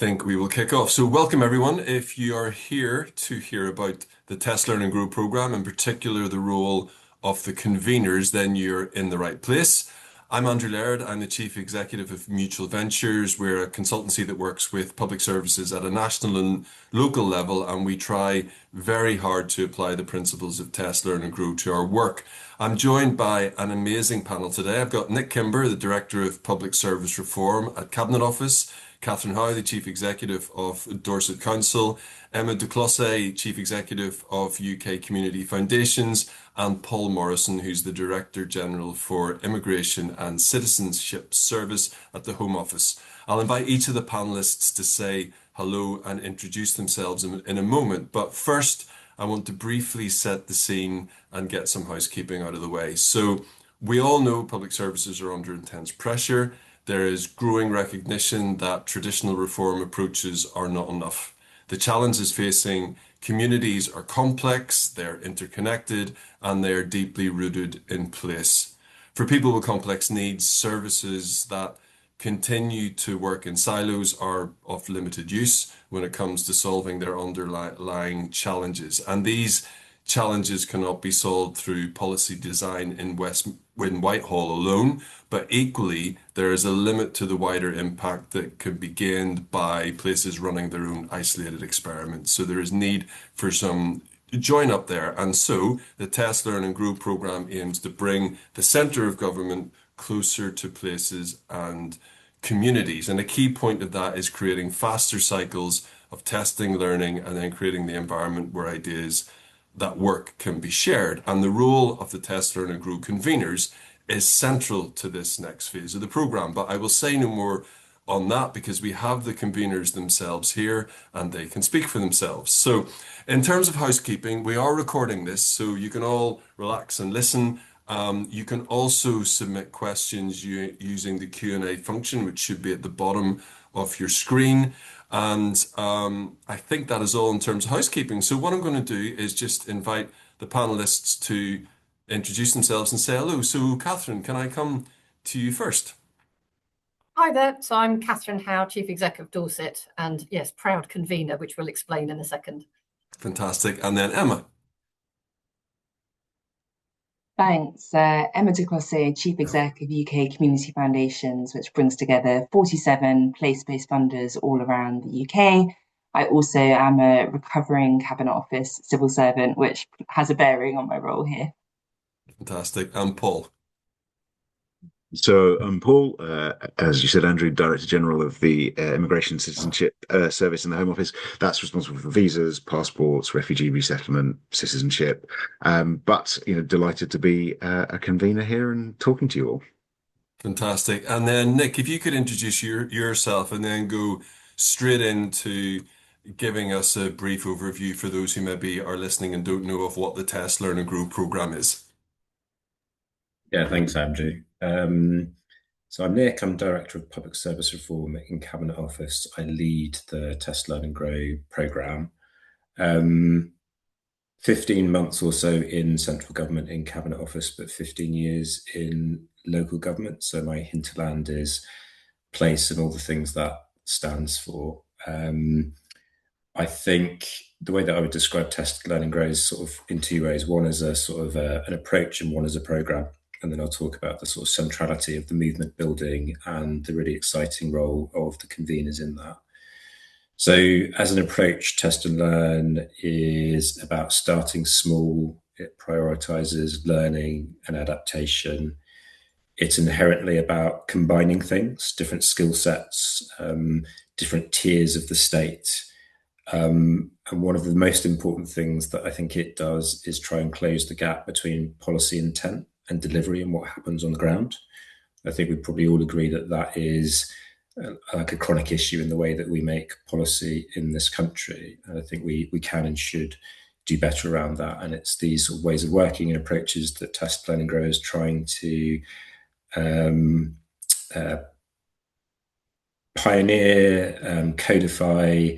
Think we will kick off. So, welcome everyone. If you are here to hear about the Test Learn and Grow program, in particular the role of the conveners, then you're in the right place. I'm Andrew Laird. I'm the Chief Executive of Mutual Ventures. We're a consultancy that works with public services at a national and local level, and we try very hard to apply the principles of Test Learn and Grow to our work. I'm joined by an amazing panel today. I've got Nick Kimber, the Director of Public Service Reform at Cabinet Office. Catherine Howe, the Chief Executive of Dorset Council, Emma Duclosse, Chief Executive of UK Community Foundations, and Paul Morrison, who's the Director General for Immigration and Citizenship Service at the Home Office. I'll invite each of the panelists to say hello and introduce themselves in a moment, but first I want to briefly set the scene and get some housekeeping out of the way. So we all know public services are under intense pressure. There is growing recognition that traditional reform approaches are not enough. The challenges facing communities are complex, they're interconnected, and they're deeply rooted in place. For people with complex needs, services that continue to work in silos are of limited use when it comes to solving their underlying challenges. And these challenges cannot be solved through policy design in Whitehall alone, but equally, there is a limit to the wider impact that can be gained by places running their own isolated experiments. So there is need for some join up there. And so the Test, Learn and Grow program aims to bring the centre of government closer to places and communities. And a key point of that is creating faster cycles of testing, learning, and then creating the environment where ideas that work can be shared. And the role of the Test, Learn and Grow conveners is central to this next phase of the program. But I will say no more on that because we have the conveners themselves here and they can speak for themselves. So in terms of housekeeping, we are recording this, so you can all relax and listen. You can also submit questions using the Q&A function, which should be at the bottom of your screen. And I think that is all in terms of housekeeping. So what I'm going to do is just invite the panelists to introduce themselves and say hello. So Catherine, can I come to you first? Hi there. So I'm Catherine Howe, Chief Executive of Dorset, and yes, proud convener, which we'll explain in a second. Fantastic. And then Emma. Thanks. Emma Duclosse, Chief Exec of UK Community Foundations, which brings together 47 place-based funders all around the UK. I also am a recovering Cabinet Office civil servant, which has a bearing on my role here. Fantastic. And Paul. So I'm Paul, as you said, Andrew, Director General of the Immigration Citizenship Service in the Home Office. That's responsible for visas, passports, refugee resettlement, citizenship. But delighted to be a convener here and talking to you all. Fantastic. And then Nick, if you could introduce yourself and then go straight into giving us a brief overview for those who maybe are listening and don't know of what the Test, Learn and Grow program is. Yeah, thanks, Andrew. So I'm Nick, I'm Director of Public Service Reform in Cabinet Office. I lead the Test, Learn and Grow programme. 15 months or so in central government in Cabinet Office, but 15 years in local government. So my hinterland is place and all the things that stands for. I think the way that I would describe Test, Learn and Grow is sort of in two ways. One is a sort of an approach and one is a programme. And then I'll talk about the sort of centrality of the movement building and the really exciting role of the conveners in that. So as an approach, Test and Learn is about starting small. It prioritises learning and adaptation. It's inherently about combining things, different skill sets, different tiers of the state. And one of the most important things that I think it does is try and close the gap between policy intent and delivery and what happens on the ground. I think we probably all agree that that is like a chronic issue in the way that we make policy in this country. And I think we can and should do better around that. And it's these sort of ways of working and approaches that Test, Learn and Grow is trying to pioneer, codify,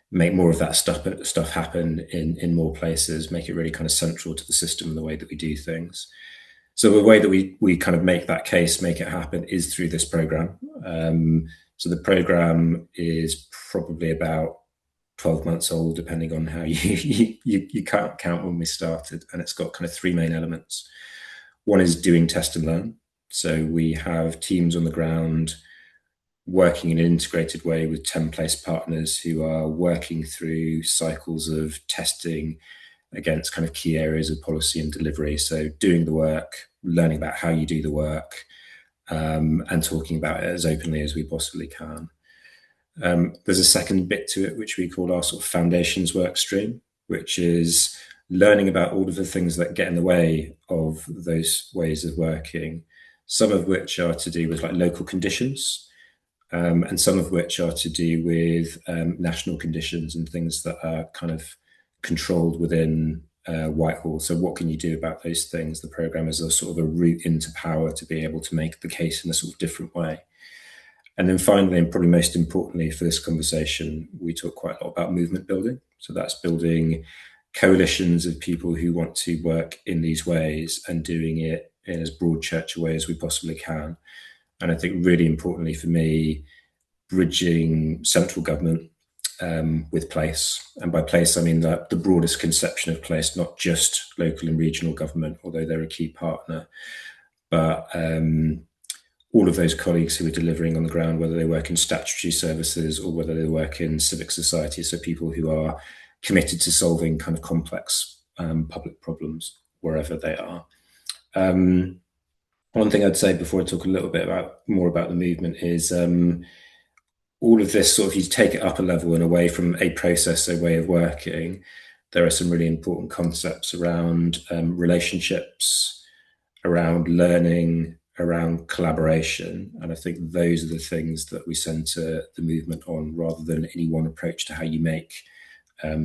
make more of that stuff happen in more places, make it really kind of central to the system and the way that we do things. So the way that we kind of make that case, make it happen, is through this program. So the program is probably about 12 months old, depending on how you can't count when we started. And it's got kind of three main elements. One is doing test and learn. So we have teams on the ground working in an integrated way with 10 place partners who are working through cycles of testing against kind of key areas of policy and delivery. So doing the work, learning about how you do the work, and talking about it as openly as we possibly can. There's a second bit to it, which we call our sort of foundations work stream, which is learning about all of the things that get in the way of those ways of working, some of which are to do with like local conditions, and some of which are to do with national conditions and things that are kind of controlled within Whitehall. So what can you do about those things? The programme is a sort of a route into power to be able to make the case in a sort of different way. And then finally, and probably most importantly for this conversation, we talk quite a lot about movement building. So that's building coalitions of people who want to work in these ways and doing it in as broad church a way as we possibly can. And I think really importantly for me, bridging central government with place. And by place, I mean the broadest conception of place, not just local and regional government, although they're a key partner, but all of those colleagues who are delivering on the ground, whether they work in statutory services or whether they work in civic society, so people who are committed to solving kind of complex public problems wherever they are. One thing I'd say before I talk a little bit more about the movement is all of this sort of, you take it up a level and away from a process, a way of working, there are some really important concepts around relationships, around learning, around collaboration. And I think those are the things that we centre the movement on rather than any one approach to how you make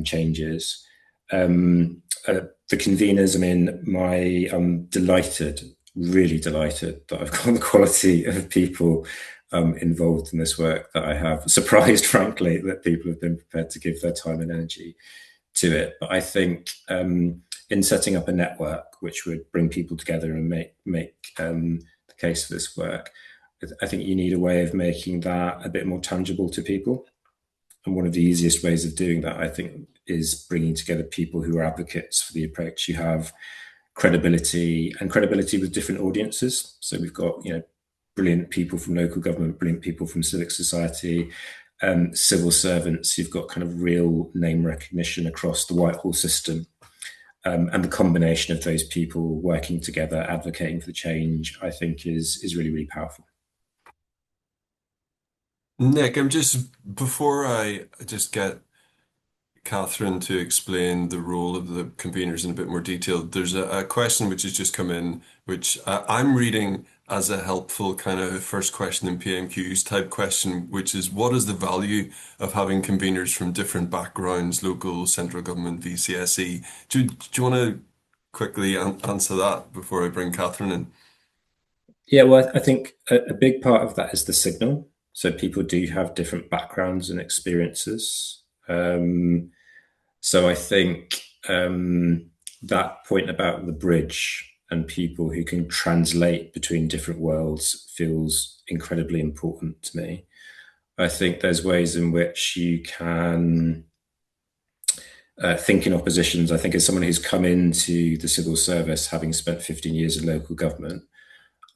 changes. The conveners, I mean, I'm delighted, really delighted that I've got the quality of people involved in this work that I have. Surprised, frankly, that people have been prepared to give their time and energy to it. But I think in setting up a network which would bring people together and make the case for this work, I think you need a way of making that a bit more tangible to people. And one of the easiest ways of doing that, I think, is bringing together people who are advocates for the approach. You have credibility with different audiences. So we've got, brilliant people from local government, brilliant people from civic society, civil servants who've got kind of real name recognition across the Whitehall system. And the combination of those people working together, advocating for the change, I think is really, really powerful. Nick, before I just get Catherine to explain the role of the conveners in a bit more detail, there's a question which has just come in, which I'm reading as a helpful kind of first question in PMQs type question, which is, what is the value of having conveners from different backgrounds, local, central government, VCSE? Do you want to quickly answer that before I bring Catherine in? Yeah, well, I think a big part of that is the signal. So people do have different backgrounds and experiences. So I think that point about the bridge and people who can translate between different worlds feels incredibly important to me. I think there's ways in which you can think in oppositions. I think as someone who's come into the civil service, having spent 15 years in local government,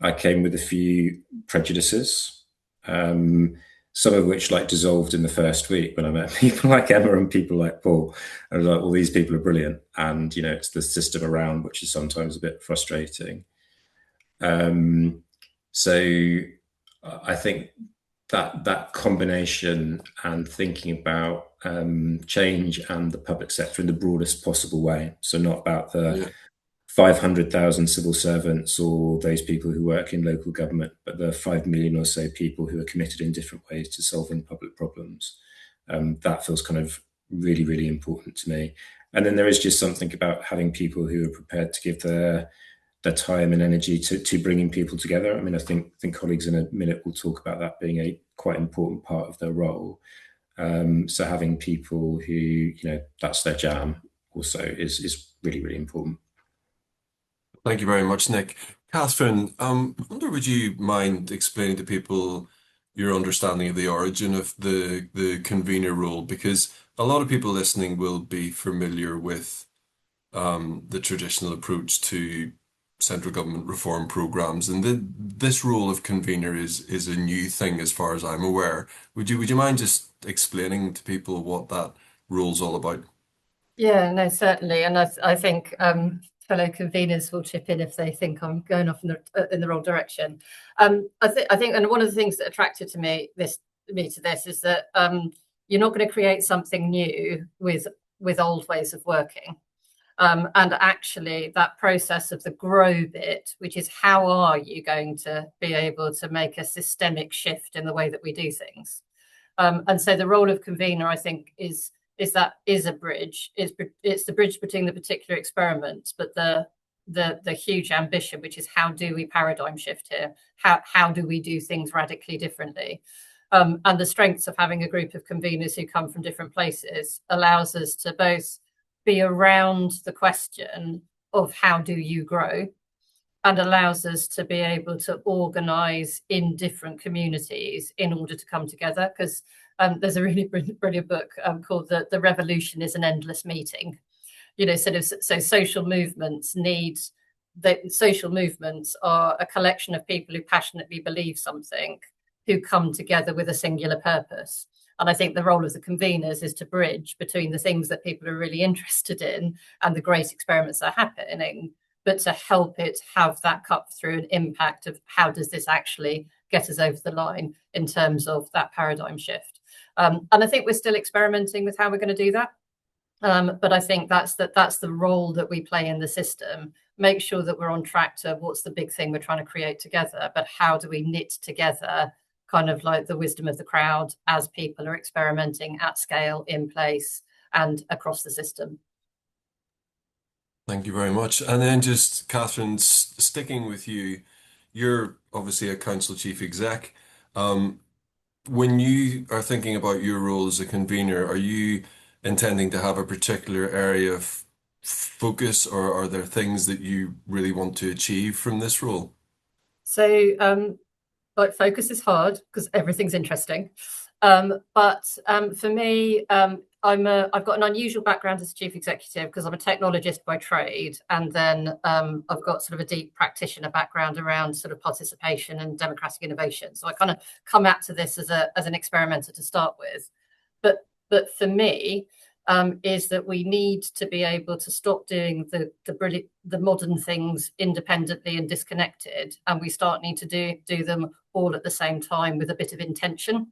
I came with a few prejudices, some of which dissolved in the first week when I met people like Emma and people like Paul. I was like, well, these people are brilliant. And, it's the system around which is sometimes a bit frustrating. So I think that combination and thinking about change and the public sector in the broadest possible way. So not about the 500,000 civil servants or those people who work in local government, but the 5 million or so people who are committed in different ways to solving public problems. That feels kind of really, really important to me. And then there is just something about having people who are prepared to give their time and energy to bringing people together. I mean, I think colleagues in a minute will talk about that being a quite important part of their role. So having people who, that's their jam also is really, really important. Thank you very much, Nick. Catherine, I wonder, would you mind explaining to people your understanding of the origin of the convener role? Because a lot of people listening will be familiar with the traditional approach to central government reform programs, and this role of convener is a new thing as far as I'm aware. Would you mind just explaining to people what that role's all about? Yeah, no, certainly. And I think fellow conveners will chip in if they think I'm going off in the wrong direction. I think, and one of the things that attracted me to this is that you're not going to create something new with old ways of working. And actually, that process of the grow bit, which is how are you going to be able to make a systemic shift in the way that we do things? And so the role of convener, I think, is a bridge. It's the bridge between the particular experiments, but the huge ambition, which is how do we paradigm shift here? How do we do things radically differently? And the strengths of having a group of conveners who come from different places allows us to both be around the question of how do you grow, and allows us to be able to organise in different communities in order to come together. Because there's a really brilliant book called The Revolution is an Endless Meeting. So social movements are a collection of people who passionately believe something, who come together with a singular purpose. And I think the role of the conveners is to bridge between the things that people are really interested in and the great experiments that are happening, but to help it have that cut through an impact of how does this actually get us over the line in terms of that paradigm shift. And I think we're still experimenting with how we're going to do that. But I think that's the role that we play in the system. Make sure that we're on track to what's the big thing we're trying to create together, but how do we knit together kind of like the wisdom of the crowd as people are experimenting at scale, in place, and across the system. Thank you very much. And then just Catherine, sticking with you, you're obviously a council chief exec. When you are thinking about your role as a convener, are you intending to have a particular area of focus, or are there things that you really want to achieve from this role? So like focus is hard because everything's interesting. But for me, I've got an unusual background as a chief executive because I'm a technologist by trade, and then I've got sort of a deep practitioner background around sort of participation and democratic innovation. So I kind of come out to this as an experimenter to start with. But for me, is that we need to be able to stop doing the modern things independently and disconnected, and we start need to do them all at the same time with a bit of intention.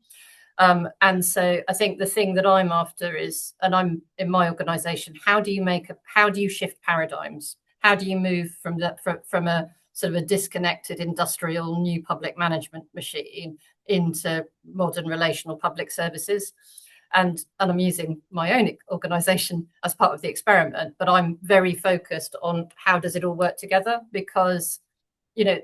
And so I think the thing that I'm after is, and I'm in my organisation, how do you shift paradigms? How do you move from a sort of a disconnected industrial new public management machine into modern relational public services? And I'm using my own organisation as part of the experiment, but I'm very focused on how does it all work together, because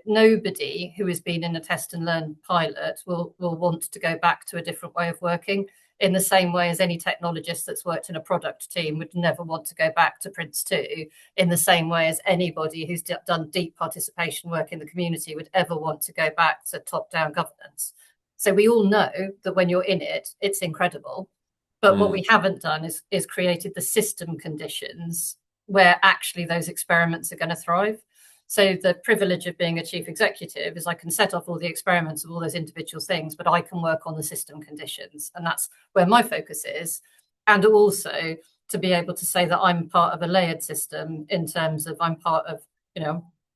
nobody who has been in a test and learn pilot will want to go back to a different way of working, in the same way as any technologist that's worked in a product team would never want to go back to Prince 2, in the same way as anybody who's done deep participation work in the community would ever want to go back to top-down governance. So we all know that when you're in it, it's incredible. But what we haven't done is created the system conditions where actually those experiments are going to thrive. So the privilege of being a chief executive is I can set off all the experiments of all those individual things, but I can work on the system conditions. And that's where my focus is. And also to be able to say that I'm part of a layered system in terms of I'm part of,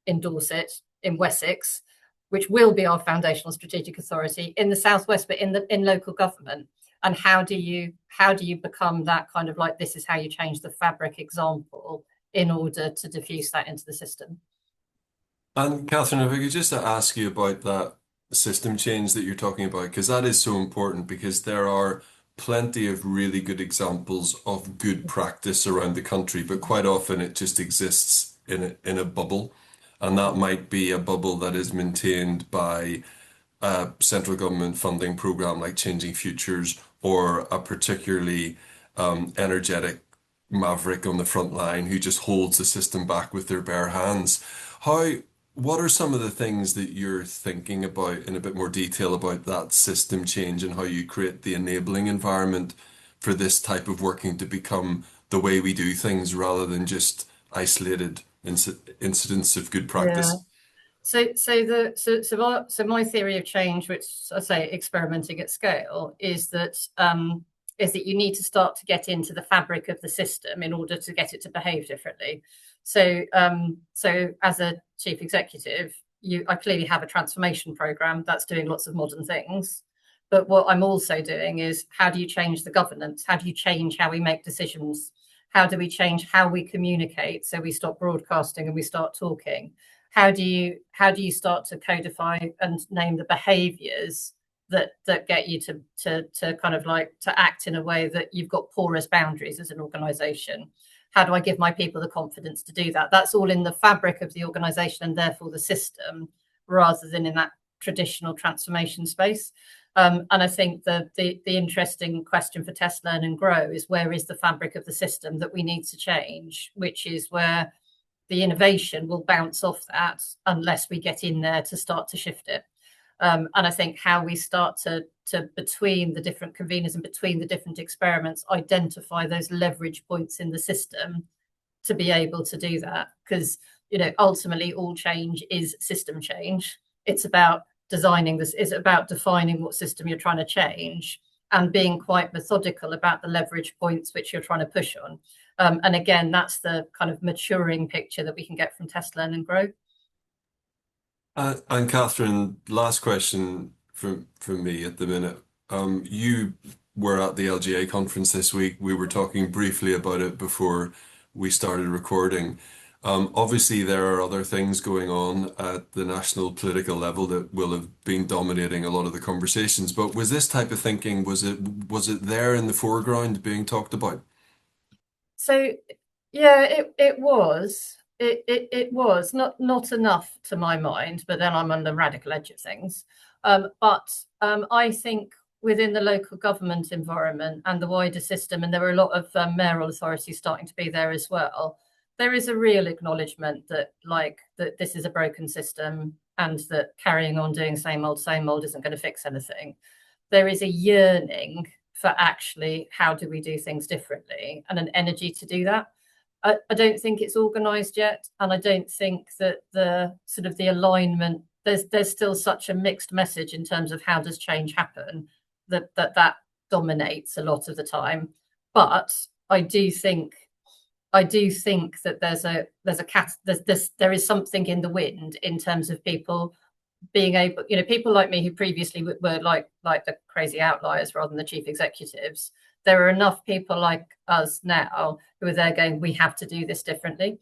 in Dorset, in Wessex, which will be our foundational strategic authority, in the Southwest, but in local government. And how do you become that kind of like, this is how you change the fabric example in order to diffuse that into the system? And Catherine, if I could just ask you about that system change that you're talking about, because that is so important, because there are plenty of really good examples of good practice around the country, but quite often it just exists in a bubble. And that might be a bubble that is maintained by a central government funding program like Changing Futures, or a particularly energetic maverick on the front line who just holds the system back with their bare hands. How what are some of the things that you're thinking about in a bit more detail about that system change and how you create the enabling environment for this type of working to become the way we do things rather than just isolated incidents of good Yeah. practice? So my theory of change, which I say experimenting at scale, is that you need to start to get into the fabric of the system in order to get it to behave differently. So as a chief executive, I clearly have a transformation program that's doing lots of modern things. But what I'm also doing is, how do you change the governance? How do you change how we make decisions? How do we change how we communicate so we stop broadcasting and we start talking? How do you start to codify and name the behaviors that get you to kind of like to act in a way that you've got porous boundaries as an organization? How do I give my people the confidence to do that? That's all in the fabric of the organization and therefore the system, rather than in that traditional transformation space. And I think the interesting question for Test, Learn and Grow is, where is the fabric of the system that we need to change, which is where the innovation will bounce off that unless we get in there to start to shift it. And I think how we start to between the different conveners and between the different experiments, identify those leverage points in the system to be able to do that. Because, ultimately all change is system change. It's about designing this, it's about defining what system you're trying to change and being quite methodical about the leverage points which you're trying to push on. And again, that's the kind of maturing picture that we can get from Test, Learn and Grow. And Catherine, last question from me at the minute. You were at the LGA conference this week. We were talking briefly about it before we started recording. Obviously, there are other things going on at the national political level that will have been dominating a lot of the conversations. But was this type of thinking, was it there in the foreground being talked about? So yeah, it was. It was not enough to my mind, but then I'm on the radical edge of things. But I think within the local government environment and the wider system, and there are a lot of mayoral authorities starting to be there as well, there is a real acknowledgement that this is a broken system and that carrying on doing same old isn't going to fix anything. There is a yearning for actually, how do we do things differently, and an energy to do that. I don't think it's organised yet, and I don't think that the sort of the alignment, there's still such a mixed message in terms of how does change happen, that dominates a lot of the time. But I do think that there is something in the wind in terms of people being able, people like me who previously were like the crazy outliers rather than the chief executives. There are enough people like us now who are there going, we have to do this differently.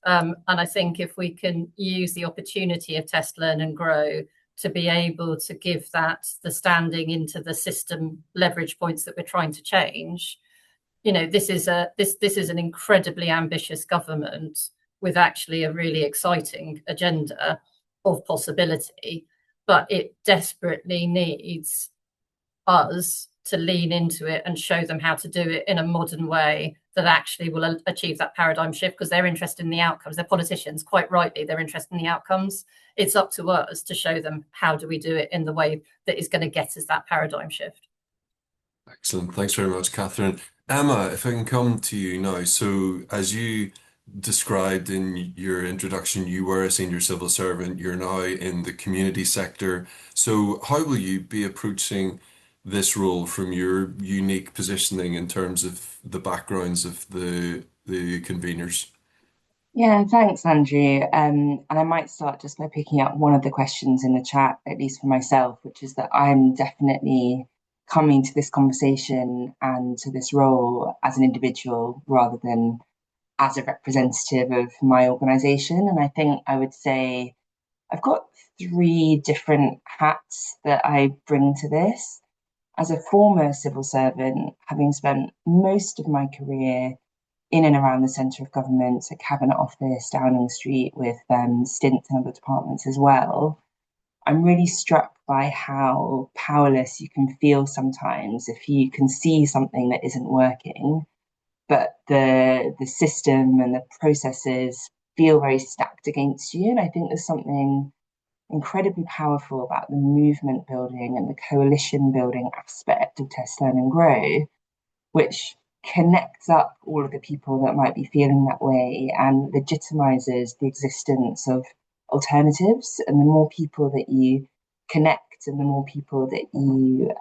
And I think if we can use the opportunity of Test, Learn and Grow to be able to give that the standing into the system leverage points that we're trying to change, this is an incredibly ambitious government with actually a really exciting agenda of possibility, but it desperately needs us to lean into it and show them how to do it in a modern way that actually will achieve that paradigm shift, because they're interested in the outcomes. They're politicians, quite rightly, they're interested in the outcomes. It's up to us to show them how do we do it in the way that is going to get us that paradigm shift. Excellent. Thanks very much, Catherine. Emma, if I can come to you now. So, as you described in your introduction, you were a senior civil servant. You're now in the community sector. So, how will you be approaching this role from your unique positioning in terms of the backgrounds of the conveners? Yeah, thanks, Andrew. And I might start just by picking up one of the questions in the chat, at least for myself, which is that I'm definitely coming to this conversation and to this role as an individual rather than as a representative of my organization. And I think I would say I've got three different hats that I bring to this. As a former civil servant, having spent most of my career in and around the centre of government, so Cabinet Office, Downing Street, with stints in other departments as well, I'm really struck by how powerless you can feel sometimes if you can see something that isn't working, but the system and the processes feel very stacked against you. And I think there's something incredibly powerful about the movement building and the coalition building aspect of Test, Learn and Grow, which connects up all of the people that might be feeling that way and legitimizes the existence of alternatives. And the more people that you connect and the more people that you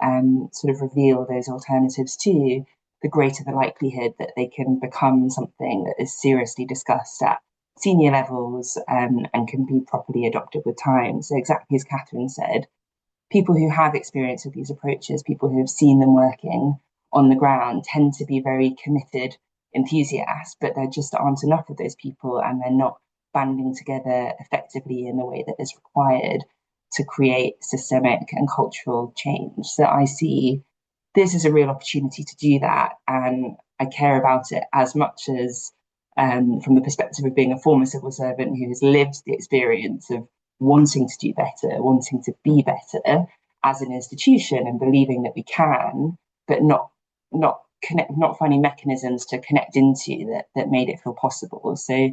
sort of reveal those alternatives to, the greater the likelihood that they can become something that is seriously discussed at senior levels and can be properly adopted with time. So exactly as Catherine said, people who have experience with these approaches, people who have seen them working on the ground, tend to be very committed enthusiasts, but there just aren't enough of those people, and they're not banding together effectively in the way that is required to create systemic and cultural change. So I see this is a real opportunity to do that, and I care about it as much as from the perspective of being a former civil servant who has lived the experience of wanting to do better, wanting to be better as an institution, and believing that we can, but not finding mechanisms to connect into that made it feel possible. So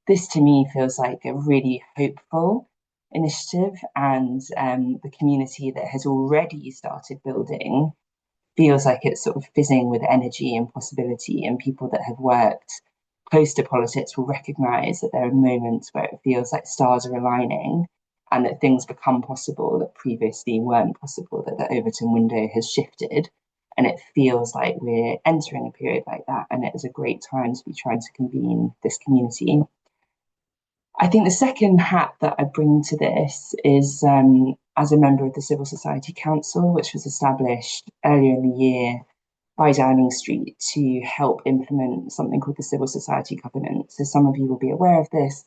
this to me feels like a really hopeful initiative, and the community that has already started building feels like it's sort of fizzing with energy and possibility, and people that have worked close to politics will recognise that there are moments where it feels like stars are aligning and that things become possible that previously weren't possible, that the Overton window has shifted. And it feels like we're entering a period like that, and it is a great time to be trying to convene this community. I think the second hat that I bring to this is as a member of the Civil Society Council, which was established earlier in the year by Downing Street to help implement something called the Civil Society Covenant. So some of you will be aware of this,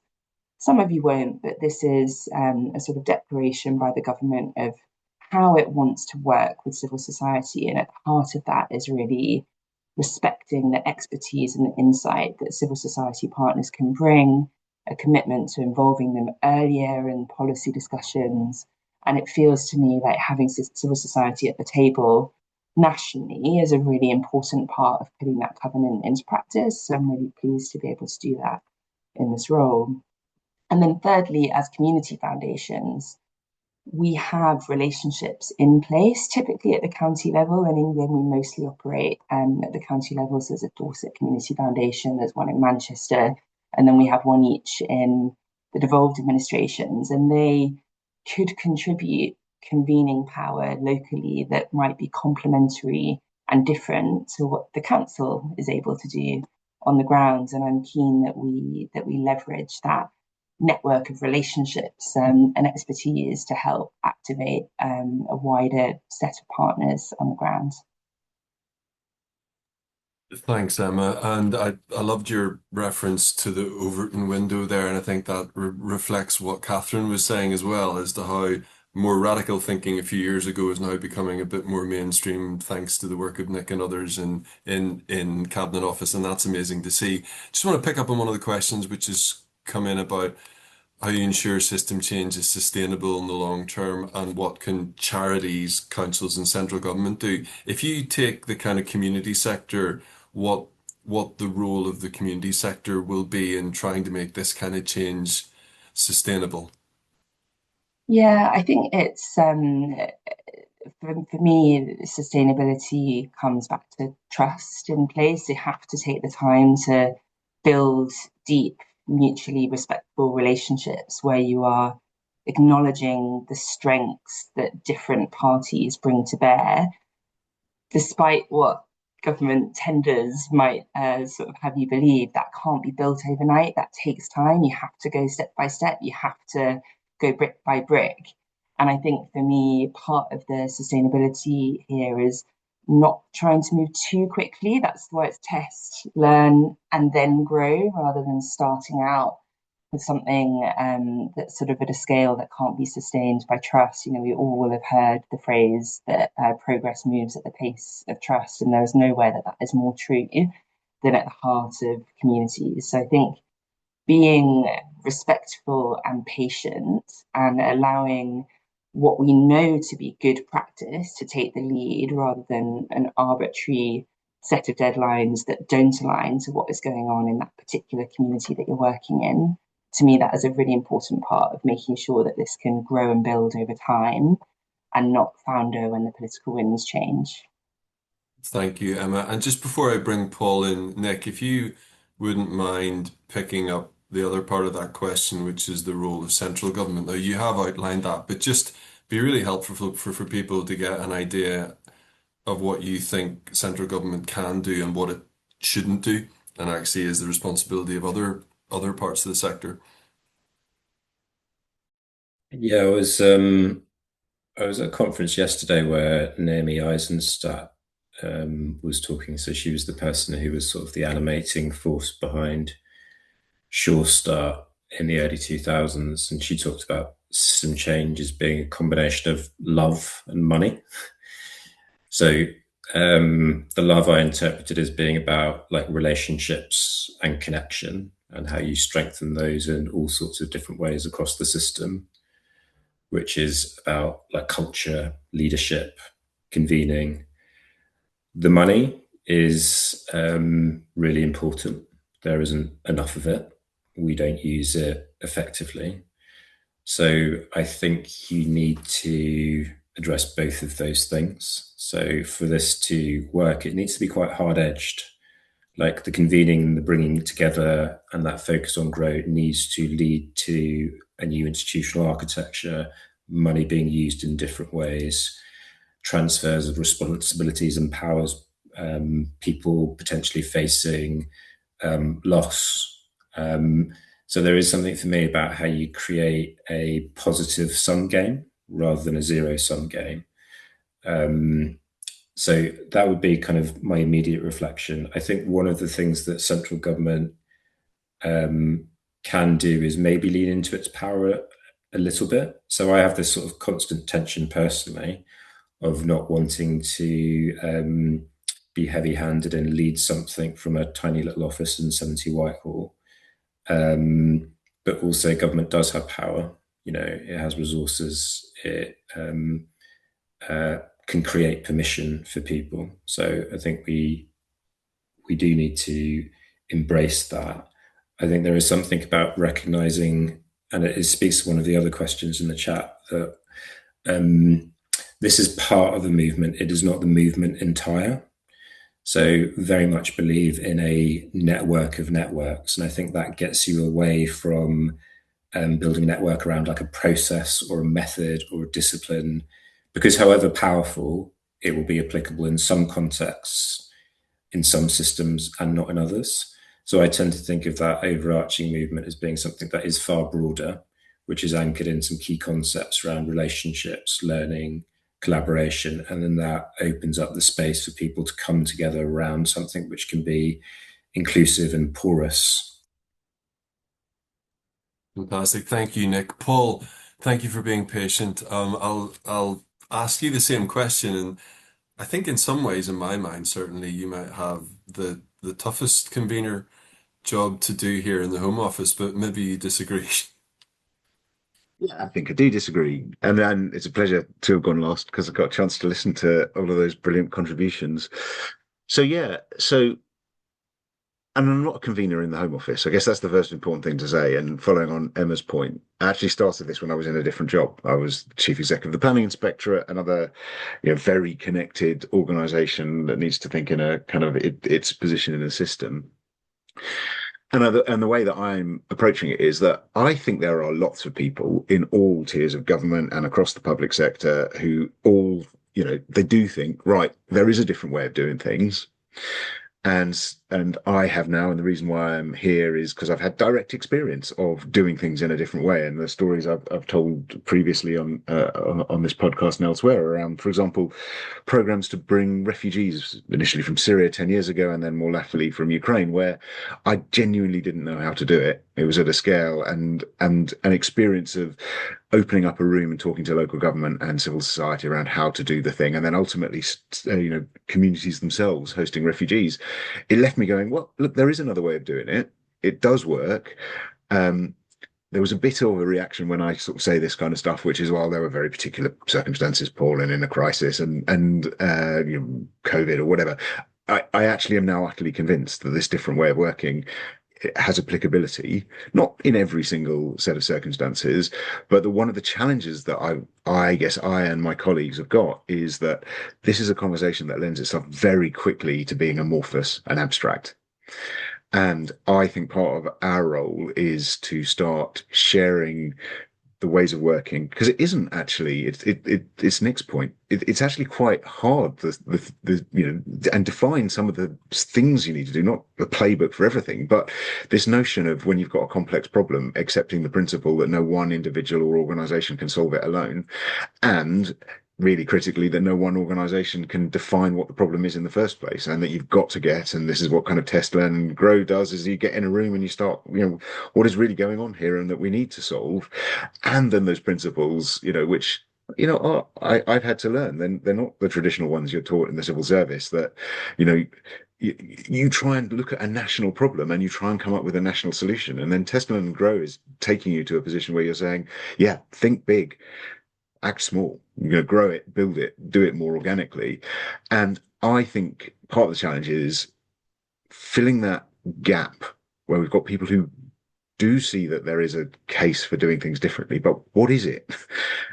some of you won't, but this is a sort of declaration by the government of how it wants to work with civil society. And at the heart of that is really respecting the expertise and the insight that civil society partners can bring, a commitment to involving them earlier in policy discussions. And it feels to me like having civil society at the table nationally is a really important part of putting that covenant into practice. So I'm really pleased to be able to do that in this role. And then thirdly, as community foundations, we have relationships in place, typically at the county level. In England, we mostly operate at the county level. So there's a Dorset Community Foundation, there's one in Manchester, and then we have one each in the devolved administrations. And they could contribute convening power locally that might be complementary and different to what the council is able to do on the ground. And I'm keen that we leverage that network of relationships and expertise to help activate a wider set of partners on the ground. Thanks, Emma. And I loved your reference to the Overton window there. And I think that reflects what Catherine was saying as well, as to how more radical thinking a few years ago is now becoming a bit more mainstream thanks to the work of Nick and others in Cabinet Office. And that's amazing to see. Just want to pick up on one of the questions which has come in about how you ensure system change is sustainable in the long term, and what can charities, councils, and central government do? If you take the kind of community sector, what the role of the community sector will be in trying to make this kind of change sustainable? Yeah, I think it's for me, sustainability comes back to trust in place. You have to take the time to build deep, mutually respectful relationships where you are acknowledging the strengths that different parties bring to bear, despite what government tenders might sort of have you believe. That can't be built overnight. That takes time. You have to go step by step. You have to go brick by brick. And I think for me, part of the sustainability here is not trying to move too quickly. That's why it's test, learn, and then grow, rather than starting out with something that's sort of at a scale that can't be sustained by trust. You know, we all will have heard the phrase that progress moves at the pace of trust, and there is nowhere that is more true than at the heart of communities. So I think being respectful and patient and allowing what we know to be good practice to take the lead, rather than an arbitrary set of deadlines that don't align to what is going on in that particular community that you're working in, to me, that is a really important part of making sure that this can grow and build over time and not founder when the political winds change. Thank you, Emma. And just before I bring Paul in, Nick, if you wouldn't mind picking up the other part of that question, which is the role of central government. Now, you have outlined that, but just be really helpful for people to get an idea of what you think central government can do and what it shouldn't do, and actually is the responsibility of other parts of the sector. Yeah, I was at a conference yesterday where Naomi Eisenstadt was talking. So she was the person who was sort of the animating force behind Sure Start in the early 2000s, and she talked about system change as being a combination of love and money. So the love I interpreted as being about like relationships and connection and how you strengthen those in all sorts of different ways across the system, which is about like culture, leadership, convening. The money is really important. There isn't enough of it. We don't use it effectively. So I think you need to address both of those things. So for this to work, it needs to be quite hard-edged. Like the convening, the bringing together, and that focus on growth needs to lead to a new institutional architecture, money being used in different ways, transfers of responsibilities and powers, people potentially facing loss. So there is something for me about how you create a positive sum game rather than a zero-sum game. So that would be kind of my immediate reflection. I think one of the things that central government can do is maybe lean into its power a little bit. So I have this sort of constant tension personally of not wanting to be heavy-handed and lead something from a tiny little office in 70 Whitehall. But also government does have power. You know, it has resources. It can create permission for people. So I think we do need to embrace that. I think there is something about recognizing, and it speaks to one of the other questions in the chat, that this is part of the movement. It is not the movement entire. So very much believe in a network of networks. And I think that gets you away from building a network around like a process or a method or a discipline, because however powerful, it will be applicable in some contexts, in some systems, and not in others. So I tend to think of that overarching movement as being something that is far broader, which is anchored in some key concepts around relationships, learning, collaboration, and then that opens up the space for people to come together around something which can be inclusive and porous. Fantastic. Thank you, Nick. Paul, thank you for being patient. I'll ask you the same question, and I think in some ways, in my mind, certainly you might have the toughest convener job to do here in the Home Office, but maybe you disagree. Yeah, I think I do disagree. And it's a pleasure to have gone last because I got a chance to listen to all of those brilliant contributions. So yeah, and I'm not a convener in the Home Office. I guess that's the first important thing to say. And following on Emma's point, I actually started this when I was in a different job. I was chief exec of the Planning Inspectorate, another very connected organisation that needs to think in a kind of its position in the system. And the way that I'm approaching it is that I think there are lots of people in all tiers of government and across the public sector who all, they do think, right, there is a different way of doing things. And I have now, and the reason why I'm here is because I've had direct experience of doing things in a different way. And the stories I've told previously on this podcast and elsewhere around, for example, programs to bring refugees initially from Syria 10 years ago, and then more latterly from Ukraine, where I genuinely didn't know how to do it. It was at a scale and an experience of opening up a room and talking to local government and civil society around how to do the thing, and then ultimately, communities themselves hosting refugees. It left me going, well, look, there is another way of doing it. It does work. There was a bit of a reaction when I sort of say this kind of stuff, which is, well, there were very particular circumstances, Paul, and in a crisis and COVID or whatever. I actually am now utterly convinced that this different way of working it has applicability, not in every single set of circumstances, but one of the challenges that I guess I and my colleagues have got is that this is a conversation that lends itself very quickly to being amorphous and abstract. And I think part of our role is to start sharing the ways of working, because it isn't actually, it's Nick's point. It's actually quite hard, and define some of the things you need to do, not a playbook for everything, but this notion of, when you've got a complex problem, accepting the principle that no one individual or organization can solve it alone, and really critically, that no one organization can define what the problem is in the first place, and that you've got to get, and this is what kind of test, learn, and grow does, is you get in a room and you start, what is really going on here and that we need to solve. And then those principles, which, I've had to learn, then they're not the traditional ones you're taught in the civil service, that, you try and look at a national problem and you try and come up with a national solution. And then test, learn, and grow is taking you to a position where you're saying, yeah, think big, act small, grow it, build it, do it more organically. And I think part of the challenge is filling that gap where we've got people who do see that there is a case for doing things differently, but what is it?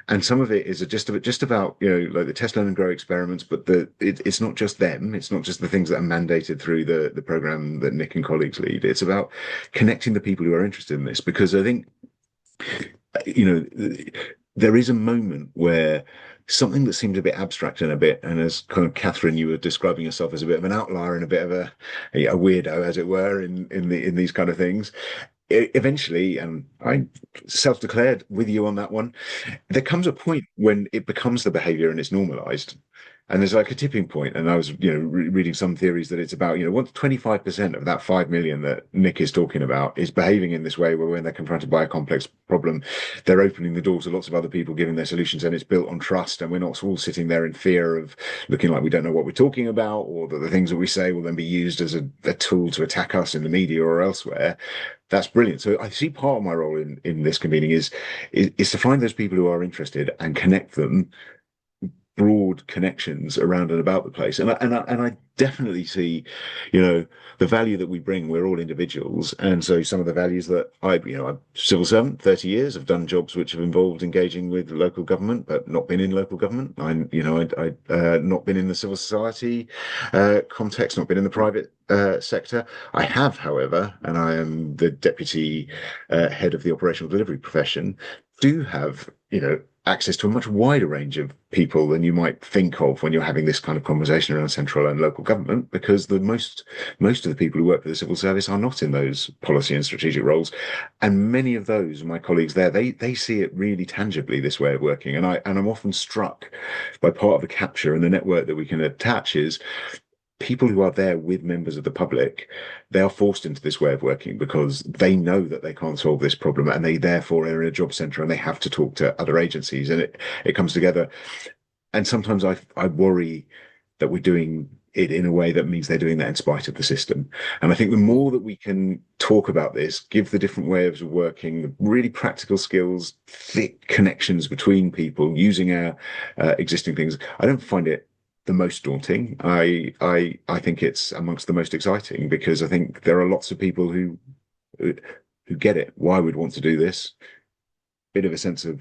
And some of it is just about, like the test, learn, and grow experiments, but it's not just them. It's not just the things that are mandated through the program that Nick and colleagues lead. It's about connecting the people who are interested in this, because I think, there is a moment where something that seems a bit abstract and as kind of Catherine, you were describing yourself as a bit of an outlier and a bit of a weirdo, as it were, in these kind of things. Eventually, and I self-declared with you on that one, there comes a point when it becomes the behavior and it's normalized. And there's like a tipping point. And I was, reading some theories that it's about, once 25% of that 5 million that Nick is talking about is behaving in this way, where when they're confronted by a complex problem, they're opening the doors to lots of other people giving their solutions, and it's built on trust. And we're not all sitting there in fear of looking like we don't know what we're talking about, or that the things that we say will then be used as a tool to attack us in the media or elsewhere. That's brilliant. So I see part of my role in this convening is to find those people who are interested and connect them, broad connections around and about the place. And I definitely see, the value that we bring. We're all individuals. And so some of the values that I'm a civil servant, 30 years, I've done jobs which have involved engaging with local government, but not been in local government. I not been in the civil society context, not been in the private sector. I have, however, and I am the deputy head of the operational delivery profession, do have, access to a much wider range of people than you might think of when you're having this kind of conversation around central and local government, because most of the people who work for the civil service are not in those policy and strategic roles. And many of those, my colleagues there, they see it really tangibly, this way of working. And I'm often struck by part of the capture and the network that we can attach is people who are there with members of the public. They are forced into this way of working because they know that they can't solve this problem, and they therefore are in a job centre and they have to talk to other agencies, and it comes together. And sometimes I worry that we're doing it in a way that means they're doing that in spite of the system. And I think the more that we can talk about this, give the different ways of working, the really practical skills, thick connections between people, using our existing things, I don't find it the most daunting. I think it's amongst the most exciting, because I think there are lots of people who get it, why we'd want to do this, bit of a sense of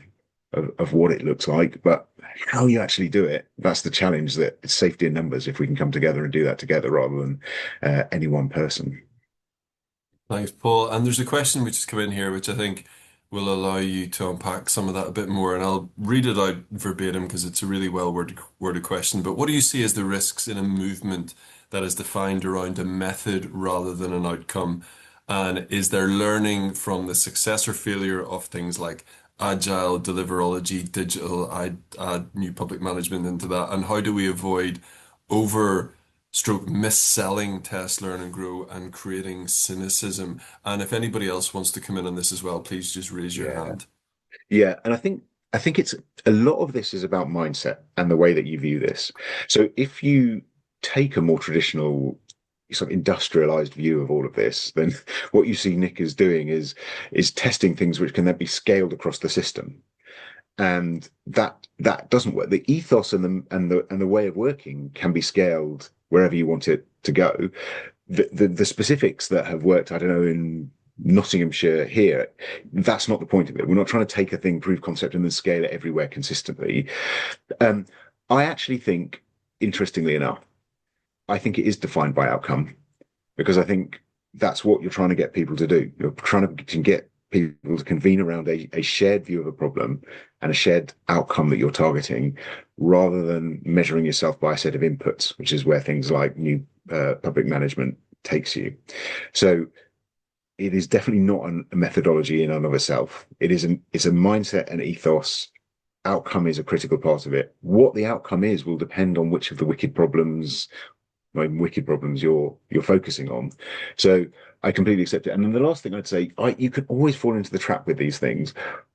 what it looks like, but how you actually do it, that's the challenge. That it's safety in numbers, if we can come together and do that together rather than any one person. Thanks, Paul. And there's a question which has come in here, which I think will allow you to unpack some of that a bit more. And I'll read it out verbatim because it's a really well-worded question. But what do you see as the risks in a movement that is defined around a method rather than an outcome? And is there learning from the success or failure of things like agile, deliverology, digital, add new public management into that? And how do we avoid mis-selling test, learn, and grow, and creating cynicism? And if anybody else wants to come in on this as well, please just raise your hand. Yeah, and I think it's a lot of this is about mindset and the way that you view this. So if you take a more traditional, sort of industrialized view of all of this, then what you see Nick is doing is testing things which can then be scaled across the system. And that doesn't work. The ethos and the way of working can be scaled wherever you want it to go. The specifics that have worked, I don't know, in Nottinghamshire here, that's not the point of it. We're not trying to take a thing, prove concept, and then scale it everywhere consistently. Um, I actually think, interestingly enough, I think it is defined by outcome because I think that's what you're trying to get people to do. You're trying to get people to convene around a shared view of a problem and a shared outcome that you're targeting rather than measuring yourself by a set of inputs, which is where things like new public management takes you. So it is definitely not a methodology in and of itself. It's a mindset and ethos. Outcome is a critical part of it. What the outcome is will depend on which of the wicked problems, not even wicked problems, you're focusing on. So I completely accept it. And then the last thing I'd say, you can always fall into the trap with these things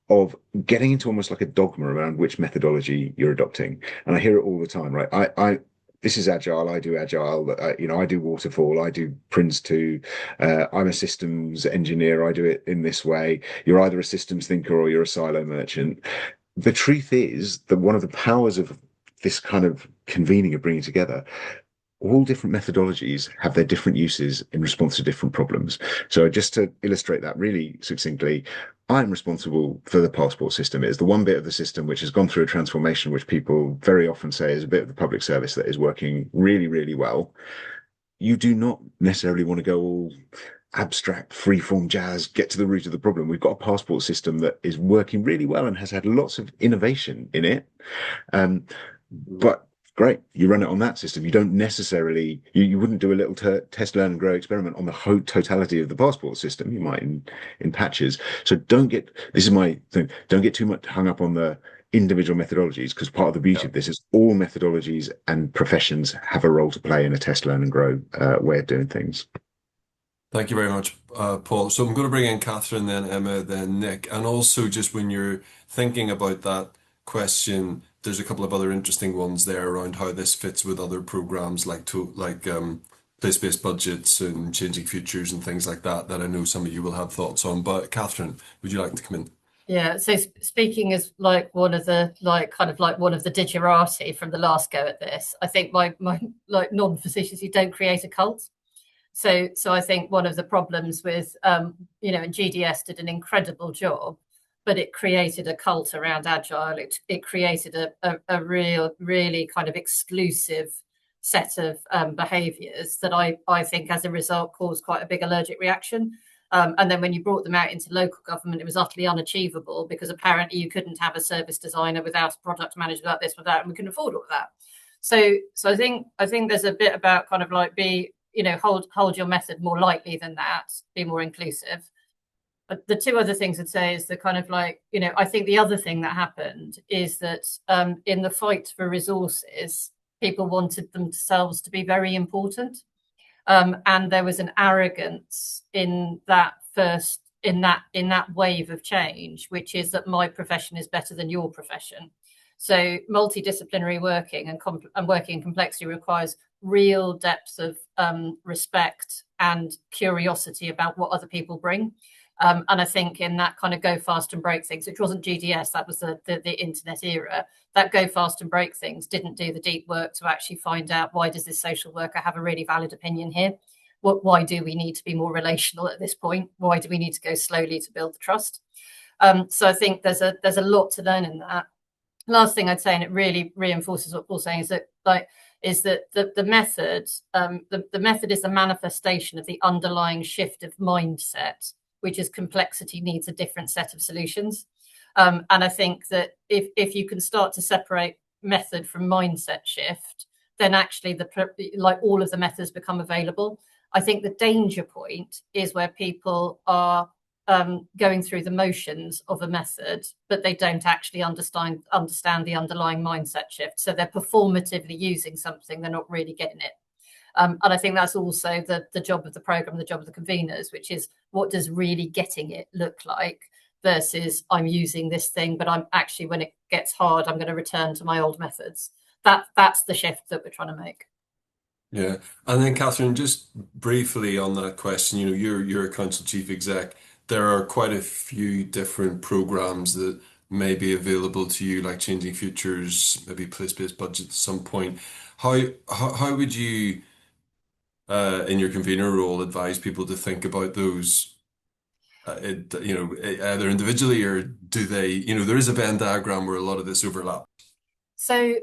of getting into almost like a dogma around which methodology you're adopting. And I hear it all the time, right? This is agile. I do agile. I do waterfall. I do Prince2. I'm a systems engineer. I do it in this way. You're either a systems thinker or you're a silo merchant. The truth is that one of the powers of this kind of convening of bringing together, all different methodologies have their different uses in response to different problems. So just to illustrate that really succinctly, I'm responsible for the passport system. It is the one bit of the system which has gone through a transformation, which people very often say is a bit of the public service that is working really, really well. You do not necessarily want to go all abstract, freeform jazz, get to the root of the problem. We've got a passport system that is working really well and has had lots of innovation in it. But great, you run it on that system. You don't necessarily, you wouldn't do a little test, learn, and grow experiment on the whole totality of the passport system. You might in patches. So this is my thing, don't get too much hung up on the individual methodologies, because part of the beauty of this is all methodologies and professions have a role to play in a test, learn, and grow way of doing things. Thank you very much, Paul. So I'm going to bring in Catherine, then Emma, then Nick. And also, just when you're thinking about that question, there's a couple of other interesting ones there around how this fits with other programs like place-based budgets and changing futures and things like that I know some of you will have thoughts on. But Catherine, would you like to come in? Yeah, so speaking as like one of the one of the digerati from the last go at this, I think my like non-facetiously don't create a cult. So I think one of the problems with and GDS did an incredible job, but it created a cult around agile. It created a really kind of exclusive set of behaviours that I think as a result caused quite a big allergic reaction. And then when you brought them out into local government, it was utterly unachievable because apparently you couldn't have a service designer without a product manager, without this, without, and we couldn't afford all of that. So I think there's a bit about kind of like hold your method more lightly than that, be more inclusive. But the two other things I'd say is the kind of like, I think the other thing that happened is that in the fight for resources, people wanted themselves to be very important. And there was an arrogance in that wave of change, which is that my profession is better than your profession. So multidisciplinary working and working in complexity requires real depth of respect and curiosity about what other people bring. And I think in that kind of go fast and break things, which wasn't GDS, that was the internet era, that go fast and break things didn't do the deep work to actually find out, why does this social worker have a really valid opinion here? Why do we need to be more relational at this point? Why do we need to go slowly to build the trust? So I think there's a lot to learn in that. Last thing I'd say, and it really reinforces what Paul's saying, is that the method is the manifestation of the underlying shift of mindset, which is complexity needs a different set of solutions. And I think that if you can start to separate method from mindset shift, then actually all of the methods become available. I think the danger point is where people are going through the motions of a method, but they don't actually understand the underlying mindset shift. So they're performatively using something, they're not really getting it. And I think that's also the job of the program, the job of the conveners, which is, what does really getting it look like versus I'm using this thing, but I'm actually, when it gets hard, I'm going to return to my old methods. That's the shift that we're trying to make. Yeah. And then Catherine, just briefly on that question, you're a council chief exec. There are quite a few different programs that may be available to you, like changing futures, maybe place-based budget at some point. How would you, in your convener role, advise people to think about those, either individually or do they, there is a Venn diagram where a lot of this overlaps. So,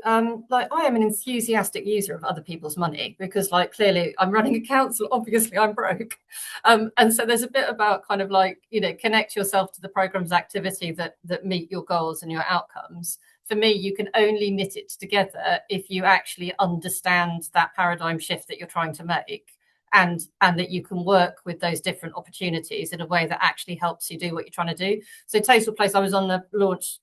like, I am an enthusiastic user of other people's money because, like, clearly I'm running a council. Obviously, I'm broke, and so there's a bit about kind of like, connect yourself to the program's activity that meet your goals and your outcomes. For me, you can only knit it together if you actually understand that paradigm shift that you're trying to make, and that you can work with those different opportunities in a way that actually helps you do what you're trying to do. So, Total Place, I was on the launch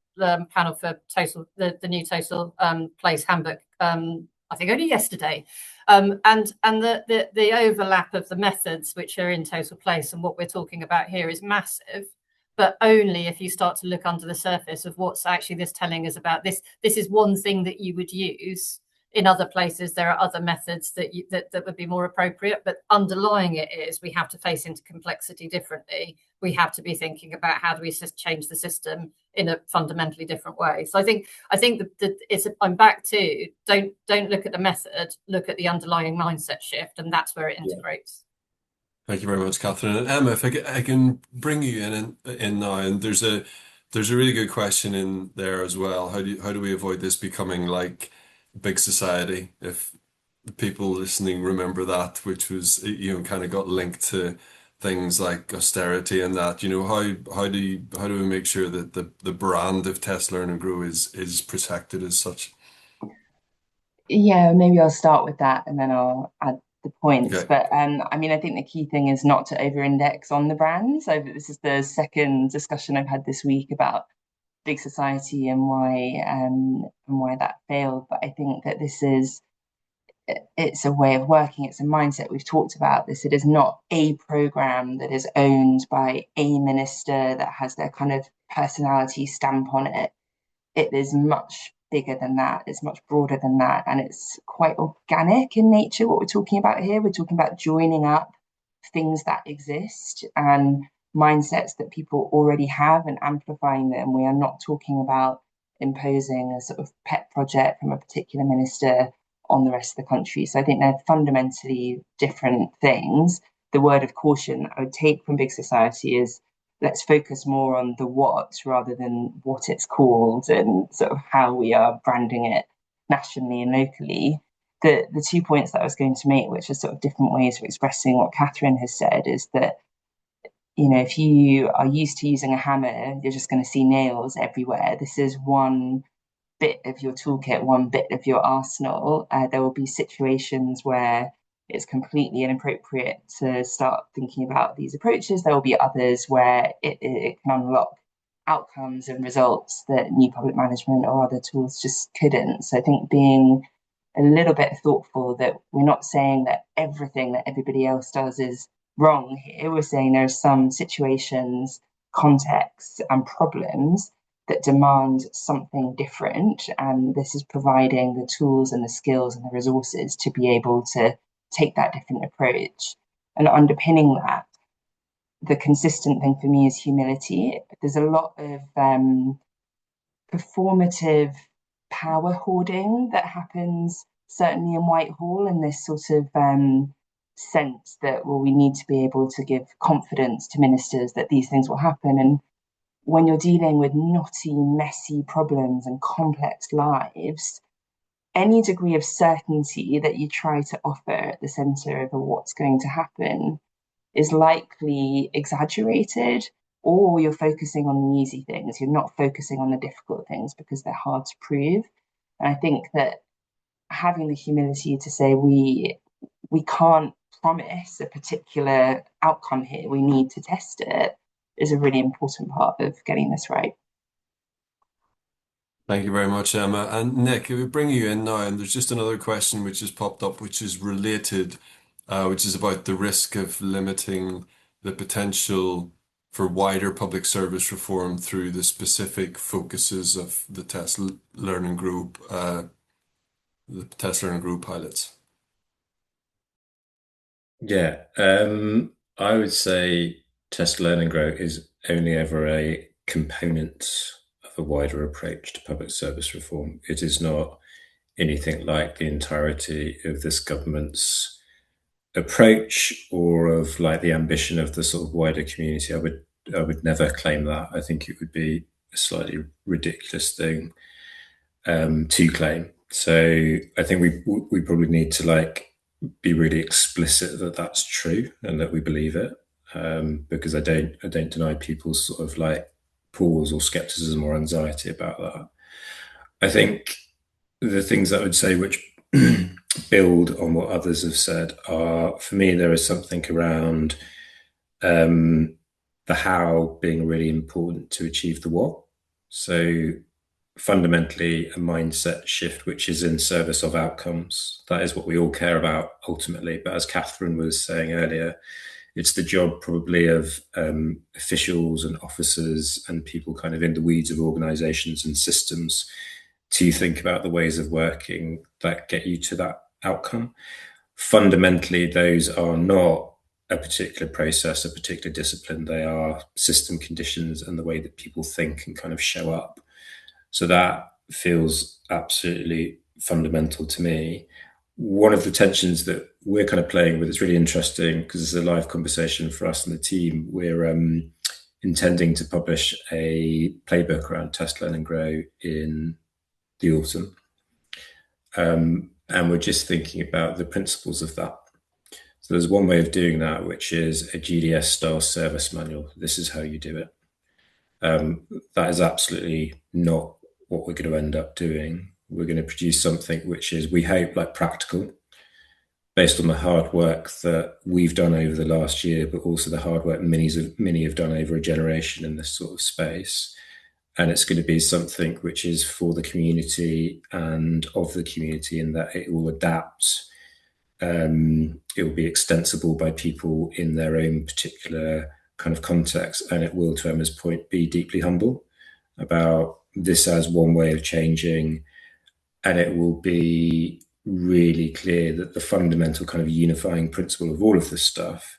panel for Total, the new Total Place handbook, I think only yesterday, and the overlap of the methods which are in Total Place and what we're talking about here is massive, but only if you start to look under the surface of what's actually this telling us about this. This is one thing that you would use. In other places, there are other methods that would be more appropriate, but underlying it is we have to face into complexity differently. We have to be thinking about how do we change the system in a fundamentally different way. So I think that I'm back to don't look at the method, look at the underlying mindset shift, and that's where it integrates. Thank you very much, Catherine. And Emma, if I can bring you in now, and there's a really good question in there as well. How do we avoid this becoming like big society? If the people listening remember that, which was kind of got linked to things like austerity and that, how do we make sure that the brand of Test Learn and Grow is protected as such? Yeah, maybe I'll start with that and then I'll add the points. Okay. But I mean, I think the key thing is not to over-index on the brand. So this is the second discussion I've had this week about big society and why that failed. But I think that it's a way of working, it's a mindset. We've talked about this. It is not a program that is owned by a minister that has their kind of personality stamp on it. It is much bigger than that. It's much broader than that. And it's quite organic in nature, what we're talking about here. We're talking about joining up things that exist and mindsets that people already have and amplifying them. We are not talking about imposing a sort of pet project from a particular minister on the rest of the country. So I think they're fundamentally different things. The word of caution I would take from big society is let's focus more on the what rather than what it's called and sort of how we are branding it nationally and locally. The 2 points that I was going to make, which are sort of different ways of expressing what Catherine has said, is that if you are used to using a hammer, you're just going to see nails everywhere. This is one bit of your toolkit, one bit of your arsenal. There will be situations where it's completely inappropriate to start thinking about these approaches. There will be others where it can unlock outcomes and results that new public management or other tools just couldn't. So I think being a little bit thoughtful that we're not saying that everything that everybody else does is wrong here. We're saying there are some situations, contexts, and problems that demand something different. And this is providing the tools and the skills and the resources to be able to take that different approach. And underpinning that, the consistent thing for me is humility. There's a lot of performative power hoarding that happens certainly in Whitehall, and this sort of sense that, well, we need to be able to give confidence to ministers that these things will happen. And when you're dealing with knotty, messy problems and complex lives, any degree of certainty that you try to offer at the centre of what's going to happen is likely exaggerated, or you're focusing on the easy things. You're not focusing on the difficult things because they're hard to prove. And I think that having the humility to say we can't promise a particular outcome here, we need to test it, is a really important part of getting this right. Thank you very much, Emma. And Nick, if we bring you in now, and there's just another question which has popped up, which is related, which is about the risk of limiting the potential for wider public service reform through the specific focuses of the Test Learning Group, pilots. Yeah, I would say Test Learn and Grow is only ever a component of a wider approach to public service reform. It is not anything like the entirety of this government's approach or of like the ambition of the sort of wider community. I would never claim that. I think it would be a slightly ridiculous thing to claim. So I think we probably need to like be really explicit that that's true and that we believe it, because I don't deny people's sort of like pause or skepticism or anxiety about that. I think the things that I would say which build on what others have said are, for me, there is something around the how being really important to achieve the what. So fundamentally a mindset shift which is in service of outcomes. That is what we all care about ultimately. But as Catherine was saying earlier, it's the job probably of officials and officers and people kind of in the weeds of organizations and systems to think about the ways of working that get you to that outcome. Fundamentally, those are not a particular process, a particular discipline. They are system conditions and the way that people think and kind of show up. So that feels absolutely fundamental to me. One of the tensions that we're kind of playing with is really interesting because it's a live conversation for us and the team. We're intending to publish a playbook around test, learn and grow in the autumn. And we're just thinking about the principles of that. So there's one way of doing that, which is a GDS style service manual. This is how you do it. That is absolutely not what we're going to end up doing. We're going to produce something which is, we hope, like practical, based on the hard work that we've done over the last year, but also the hard work many have done over a generation in this sort of space. And it's going to be something which is for the community and of the community in that it will adapt. It will be extensible by people in their own particular kind of context. And it will, to Emma's point, be deeply humble about this as one way of changing. And it will be really clear that the fundamental kind of unifying principle of all of this stuff,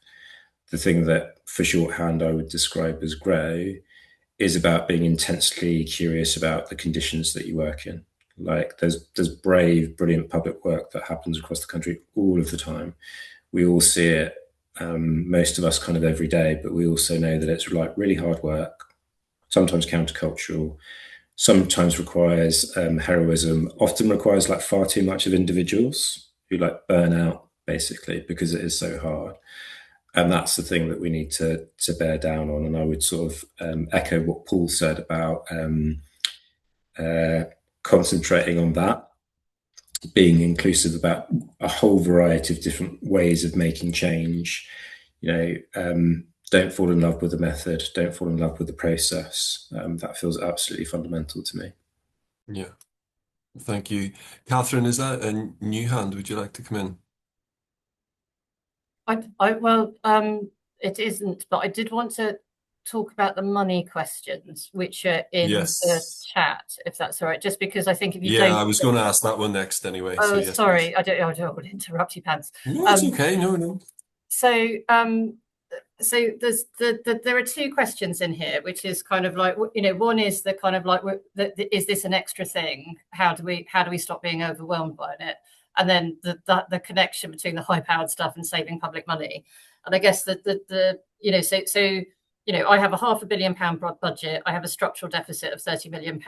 the thing that for shorthand I would describe as grow, is about being intensely curious about the conditions that you work in. Like there's brave, brilliant public work that happens across the country all of the time. We all see it, most of us kind of every day, but we also know that it's like really hard work, sometimes countercultural, sometimes requires heroism, often requires like far too much of individuals who like burn out basically because it is so hard. And that's the thing that we need to bear down on. And I would sort of echo what Paul said about concentrating on that, being inclusive about a whole variety of different ways of making change. You know, don't fall in love with the method, don't fall in love with the process. That feels absolutely fundamental to me. Yeah, thank you. Catherine, is that a new hand? Would you like to come in? Well, it isn't, but I did want to talk about the money questions, which are in the chat, if that's all right. Just because I think if you don't, I was going to ask that one next anyway. Oh, so yes, sorry, please. I don't want to interrupt you, Pants. No, it's okay. No. So, there's there are two questions in here, which is kind of like, you know, one is the kind of like, is this an extra thing? How do we stop being overwhelmed by it? And then the connection between the high-powered stuff and saving public money. And I guess the you know, so you know, I have a £500 million budget. I have a structural deficit of £30 million.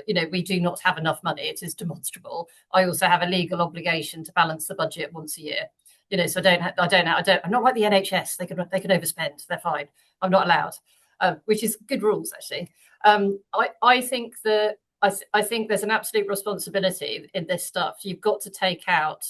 You know, we do not have enough money. It is demonstrable. I also have a legal obligation to balance the budget once a year. You know, so I'm not like the NHS. They can overspend. They're fine. I'm not allowed, which is good rules actually. I think that I think there's an absolute responsibility in this stuff. You've got to take out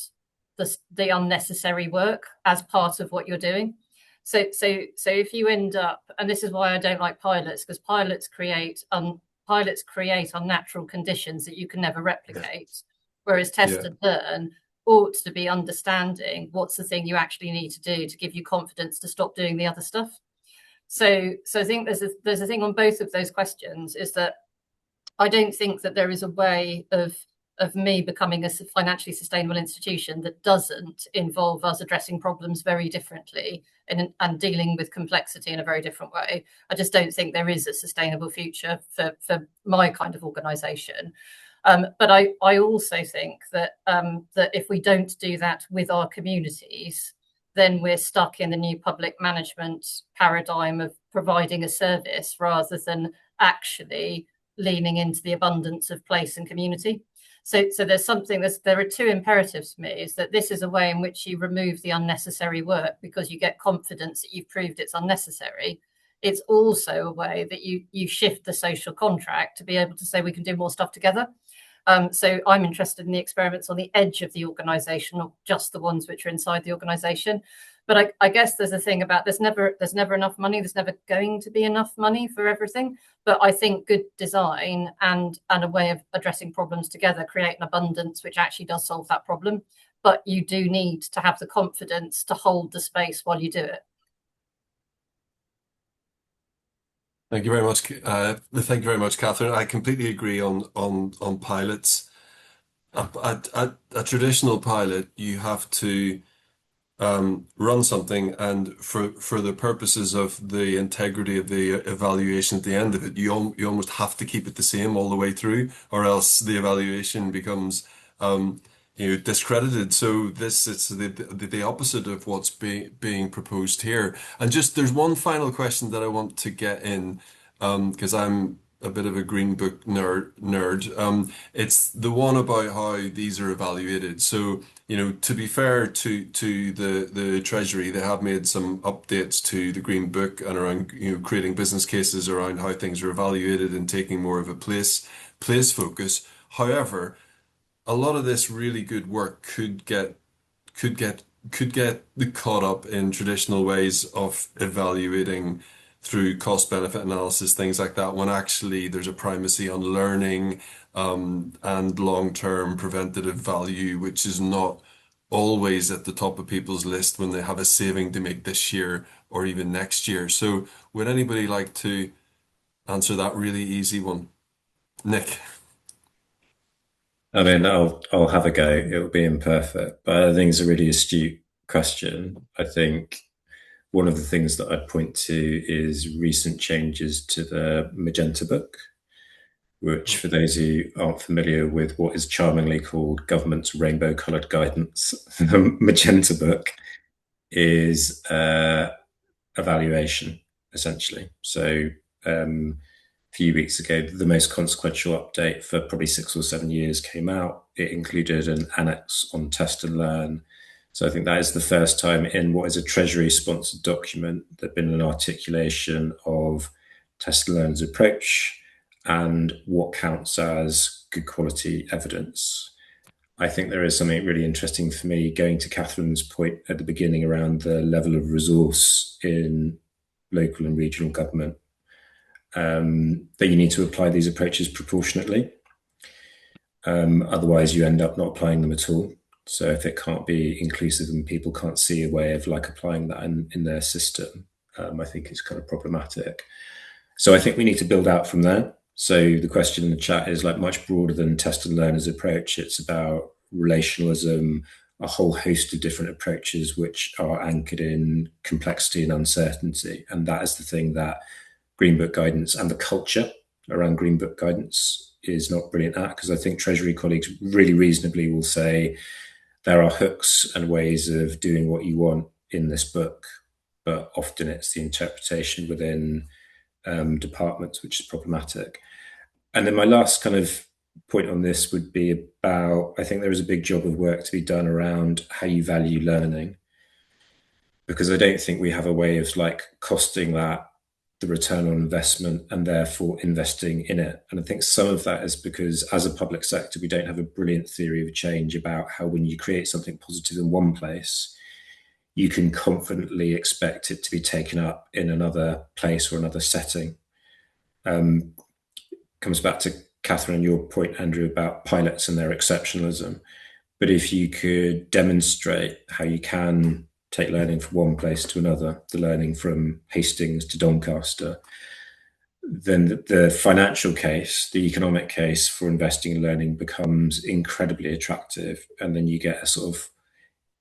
the unnecessary work as part of what you're doing. So if you end up, and this is why I don't like pilots, because pilots create unnatural conditions that you can never replicate. Whereas test and learn ought to be understanding what's the thing you actually need to do to give you confidence to stop doing the other stuff. So I think there's a thing on both of those questions, is that I don't think that there is a way of of me becoming a financially sustainable institution that doesn't involve us addressing problems very differently and dealing with complexity in a very different way. I just don't think there is a sustainable future for my kind of organisation. But I also think that that if we don't do that with our communities, then we're stuck in the new public management paradigm of providing a service rather than actually leaning into the abundance of place and community. So there are two imperatives for me, is that this is a way in which you remove the unnecessary work because you get confidence that you've proved it's unnecessary. It's also a way that you shift the social contract to be able to say we can do more stuff together. So I'm interested in the experiments on the edge of the organisation, not just the ones which are inside the organisation. But I guess there's a thing about there's never enough money. There's never going to be enough money for everything. But I think good design and a way of addressing problems together create an abundance which actually does solve that problem. But you do need to have the confidence to hold the space while you do it. Thank you very much. Thank you very much, Catherine. I completely agree on pilots. A traditional pilot, you have to run something, and for the purposes of the integrity of the evaluation at the end of it, you almost have to keep it the same all the way through, or else the evaluation becomes discredited. So it's the opposite of what's being proposed here. And just there's one final question that I want to get in, because I'm a bit of a Green Book nerd. It's the one about how these are evaluated. So, to be fair to the Treasury, they have made some updates to the Green Book and around, creating business cases around how things are evaluated and taking more of a place focus. However, a lot of this really good work could get caught up in traditional ways of evaluating through cost benefit analysis, things like that, when actually there's a primacy on learning and long-term preventative value, which is not always at the top of people's list when they have a saving to make this year or even next year. So would anybody like to answer that really easy one? Nick. I mean, I'll have a go. It'll be imperfect, but I think it's a really astute question. I think one of the things that I'd point to is recent changes to the Magenta Book, which, for those who aren't familiar with what is charmingly called government's rainbow-coloured guidance, the Magenta Book is evaluation, essentially. So a few weeks ago, the most consequential update for probably 6 or 7 years came out. It included an annex on test and learn. So I think that is the first time in what is a Treasury-sponsored document there's been an articulation of test and learn's approach and what counts as good quality evidence. I think there is something really interesting for me, going to Catherine's point at the beginning around the level of resource in local and regional government, that you need to apply these approaches proportionately. Otherwise, you end up not applying them at all. So if it can't be inclusive and people can't see a way of applying that in their system, I think it's kind of problematic. So I think we need to build out from there. So the question in the chat is much broader than test and learn as approach. It's about relationalism, a whole host of different approaches which are anchored in complexity and uncertainty. And that is the thing that Green Book guidance and the culture around Green Book guidance is not brilliant at, because I think Treasury colleagues really reasonably will say there are hooks and ways of doing what you want in this book, but often it's the interpretation within departments which is problematic. And then my last kind of point on this would be about, I think there is a big job of work to be done around how you value learning, because I don't think we have a way of costing that the return on investment and therefore investing in it. And I think some of that is because as a public sector, we don't have a brilliant theory of change about how when you create something positive in one place, you can confidently expect it to be taken up in another place or another setting. Comes back to Catherine and your point, Andrew, about pilots and their exceptionalism. But if you could demonstrate how you can take learning from one place to another, the learning from Hastings to Doncaster, then the financial case, the economic case for investing in learning becomes incredibly attractive, and then you get a sort of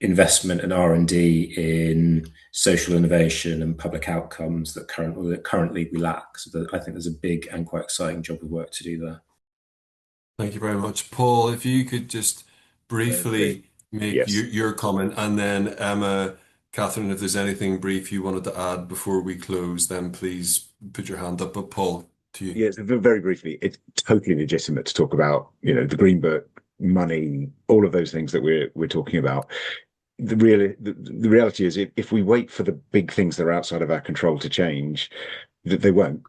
investment and R&D in social innovation and public outcomes that currently we lack. So I think there's a big and quite exciting job of work to do there. Thank you very much. Paul, if you could just briefly make Yes. your comment, and then Emma, Catherine, if there's anything brief you wanted to add before we close, then please put your hand up. But Paul, to you. Yes, very briefly, it's totally legitimate to talk about, the Green Book, money, all of those things that we're talking about. The reality is, if we wait for the big things that are outside of our control to change, that they won't.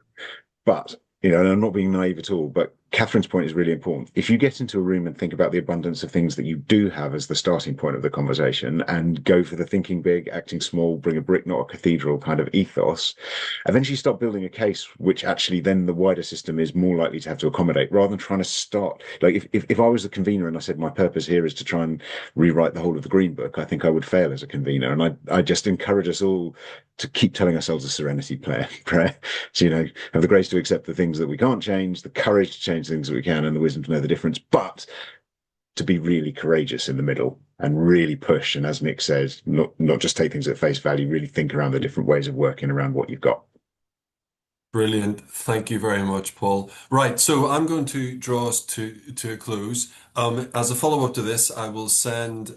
But and I'm not being naive at all, but Catherine's point is really important. If you get into a room and think about the abundance of things that you do have as the starting point of the conversation, and go for the thinking big, acting small, bring a brick, not a cathedral kind of ethos, eventually you start building a case which actually then the wider system is more likely to have to accommodate, rather than trying to start. Like if I was the convener and I said my purpose here is to try and rewrite the whole of the Green Book, I think I would fail as a convener. And I just encourage us all to keep telling ourselves a serenity prayer. So, have the grace to accept the things that we can't change, the courage to change things that we can, and the wisdom to know the difference, but to be really courageous in the middle and really push. And as Nick says, not just take things at face value, really think around the different ways of working around what you've got. Brilliant. Thank you very much, Paul. Right, so I'm going to draw us to a close. As a follow-up to this, I will send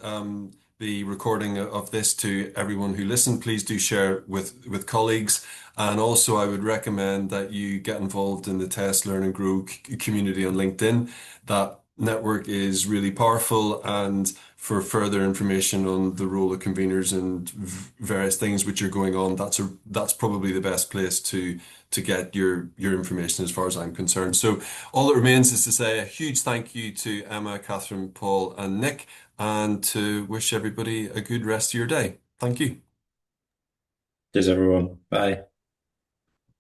the recording of this to everyone who listened. Please do share with colleagues. And also, I would recommend that you get involved in the Test, Learn and Grow community on LinkedIn. That network is really powerful, and for further information on the role of conveners and various things which are going on, that's probably the best place to get your information as far as I'm concerned. So all that remains is to say a huge thank you to Emma, Catherine, Paul, and Nick, and to wish everybody a good rest of your day. Thank you. Cheers, everyone. Bye.